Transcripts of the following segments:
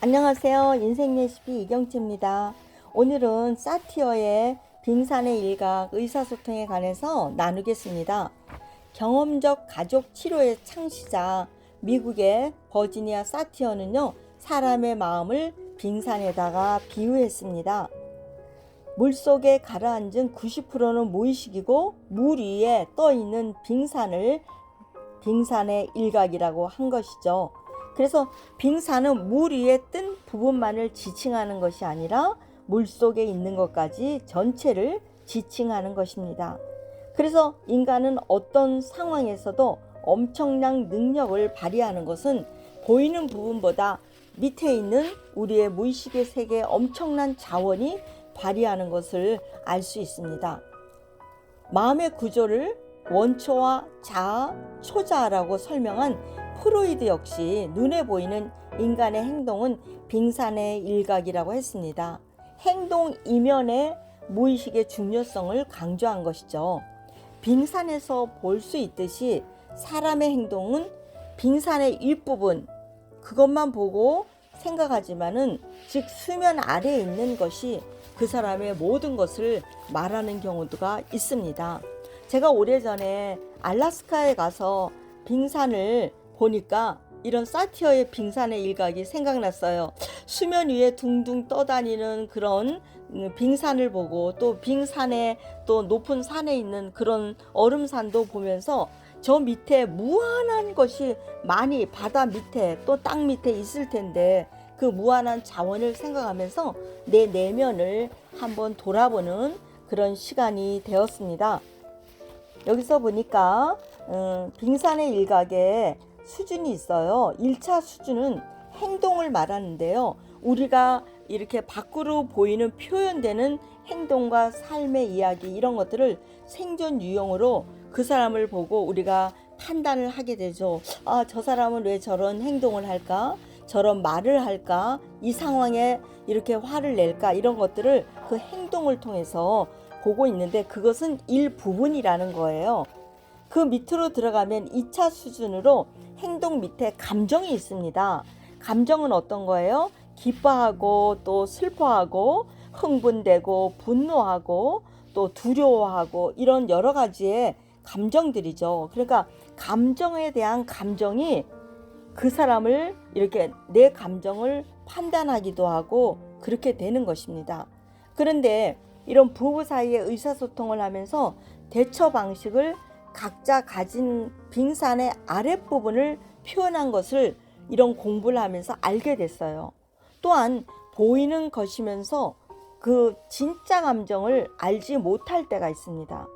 안녕하세요. 인생 레시피 이경채입니다. 오늘은 사티어의 빙산의 일각 의사소통에 관해서 나누겠습니다. 경험적 가족 치료의 창시자 미국의 버지니아 사티어는요, 사람의 마음을 빙산에다가 비유했습니다. 물속에 가라앉은 90%는 무의식이고 물 위에 떠있는 빙산의 일각이라고 한 것이죠. 그래서 빙산은 물 위에 뜬 부분만을 지칭하는 것이 아니라 물속에 있는 것까지 전체를 지칭하는 것입니다. 그래서 인간은 어떤 상황에서도 엄청난 능력을 발휘하는 것은 보이는 부분보다 밑에 있는 우리의 무의식의 세계에 엄청난 자원이 발휘하는 것을 알 수 있습니다. 마음의 구조를 원초와 자아, 초자아라고 설명한 프로이드 역시 눈에 보이는 인간의 행동은 빙산의 일각이라고 했습니다. 행동 이면의 무의식의 중요성을 강조한 것이죠. 빙산에서 볼 수 있듯이 사람의 행동은 빙산의 일부분, 그것만 보고 생각하지만은, 즉 수면 아래에 있는 것이 그 사람의 모든 것을 말하는 경우가 있습니다. 제가 오래전에 알래스카에 가서 빙산을 보니까 이런 사티어의 빙산의 일각이 생각났어요. 수면 위에 둥둥 떠다니는 그런 빙산을 보고, 또 빙산에 또 높은 산에 있는 그런 얼음산도 보면서 저 밑에 무한한 것이 많이 바다 밑에 또 땅 밑에 있을 텐데, 그 무한한 자원을 생각하면서 내 내면을 한번 돌아보는 그런 시간이 되었습니다. 여기서 보니까 빙산의 일각에 수준이 있어요. 1차 수준은 행동을 말하는데요. 우리가 이렇게 밖으로 보이는 표현되는 행동과 삶의 이야기, 이런 것들을 생존 유형으로 그 사람을 보고 우리가 판단을 하게 되죠. 아, 저 사람은 왜 저런 행동을 할까? 저런 말을 할까? 이 상황에 이렇게 화를 낼까? 이런 것들을 그 행동을 통해서 보고 있는데, 그것은 일부분이라는 거예요. 그 밑으로 들어가면 2차 수준으로 행동 밑에 감정이 있습니다. 감정은 어떤 거예요? 기뻐하고 또 슬퍼하고 흥분되고 분노하고 또 두려워하고, 이런 여러 가지의 감정들이죠. 그러니까 감정에 대한 감정이 그 사람을 이렇게 내 감정을 판단하기도 하고 그렇게 되는 것입니다. 그런데 이런 부부 사이의 의사소통을 하면서 대처 방식을 각자 가진 빙산의 아랫부분을 표현한 것을 이런 공부를 하면서 알게 됐어요. 또한 보이는 것이면서 그 진짜 감정을 알지 못할 때가 있습니다.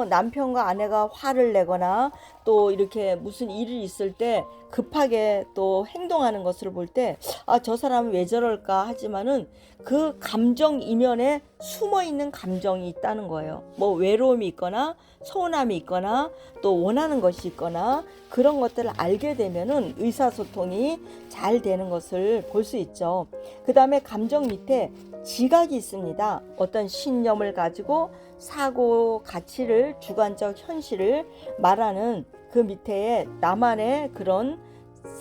남편과 아내가 화를 내거나 또 이렇게 무슨 일이 있을 때 급하게 또 행동하는 것을 볼 때, 아, 저 사람은 왜 저럴까 하지만은 그 감정 이면에 숨어 있는 감정이 있다는 거예요. 뭐 외로움이 있거나 서운함이 있거나 또 원하는 것이 있거나, 그런 것들을 알게 되면은 의사소통이 잘 되는 것을 볼 수 있죠. 그 다음에 감정 밑에 지각이 있습니다. 어떤 신념을 가지고 사고 가치를, 주관적 현실을 말하는 그 밑에 나만의 그런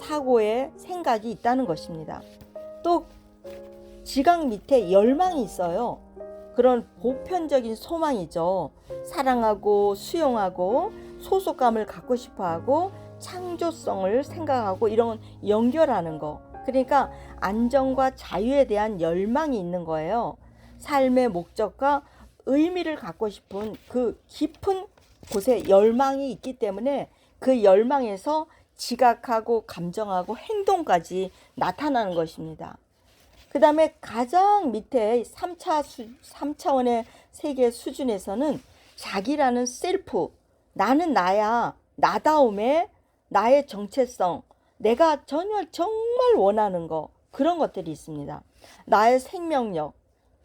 사고의 생각이 있다는 것입니다. 또 지각 밑에 열망이 있어요. 그런 보편적인 소망이죠. 사랑하고 수용하고 소속감을 갖고 싶어하고 창조성을 생각하고 이런 연결하는 거. 그러니까 안정과 자유에 대한 열망이 있는 거예요. 삶의 목적과 의미를 갖고 싶은 그 깊은 곳에 열망이 있기 때문에 그 열망에서 지각하고 감정하고 행동까지 나타나는 것입니다. 그 다음에 가장 밑에 3차원의 세계 수준에서는 자기라는 셀프, 나는 나야, 나다움에 나의 정체성, 내가 정말 원하는 거, 그런 것들이 있습니다. 나의 생명력,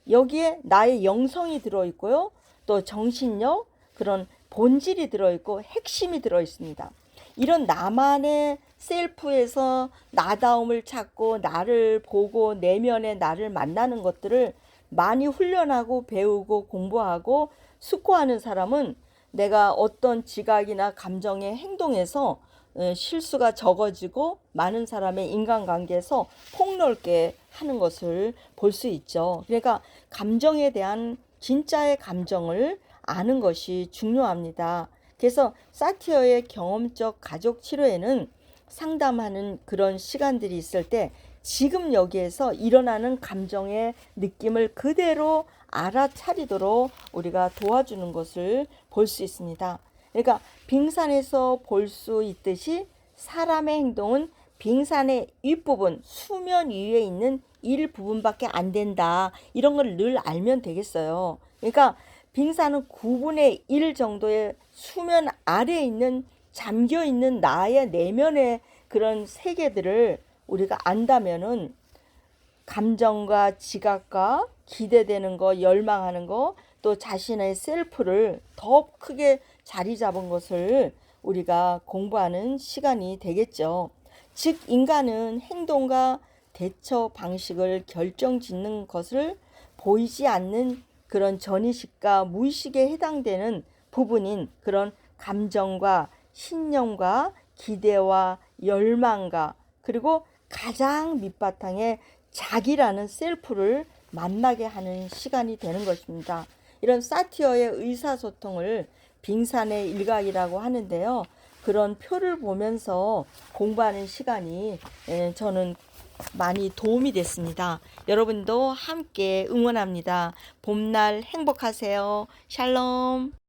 여기에 나의 영성이 들어있고요. 또 정신력, 그런 본질이 들어있고 핵심이 들어있습니다. 이런 나만의 셀프에서 나다움을 찾고 나를 보고 내면의 나를 만나는 것들을 많이 훈련하고 배우고 공부하고 숙고하는 사람은 내가 어떤 지각이나 감정의 행동에서 실수가 적어지고 많은 사람의 인간관계에서 폭 폭넓게 하는 것을 볼 수 있죠. 그러니까 감정에 대한 진짜의 감정을 아는 것이 중요합니다. 그래서 사티어의 경험적 가족 치료에는 상담하는 그런 시간들이 있을 때 지금 여기에서 일어나는 감정의 느낌을 그대로 알아차리도록 우리가 도와주는 것을 볼 수 있습니다. 그러니까 빙산에서 볼 수 있듯이 사람의 행동은 빙산의 윗부분, 수면 위에 있는 일부분밖에 안 된다. 이런 걸 늘 알면 되겠어요. 그러니까 빙산은 9분의 1 정도의 수면 아래에 있는 잠겨 있는 나의 내면의 그런 세계들을 우리가 안다면은 감정과 지각과 기대되는 거, 열망하는 거, 또 자신의 셀프를 더 크게 자리 잡은 것을 우리가 공부하는 시간이 되겠죠. 즉, 인간은 행동과 대처 방식을 결정짓는 것을 보이지 않는 그런 전의식과 무의식에 해당되는 부분인 그런 감정과 신념과 기대와 열망과 그리고 가장 밑바탕에 자기라는 셀프를 만나게 하는 시간이 되는 것입니다. 이런 사티어의 의사소통을 빙산의 일각이라고 하는데요. 그런 표를 보면서 공부하는 시간이 저는 많이 도움이 됐습니다. 여러분도 함께 응원합니다. 봄날 행복하세요. 샬롬.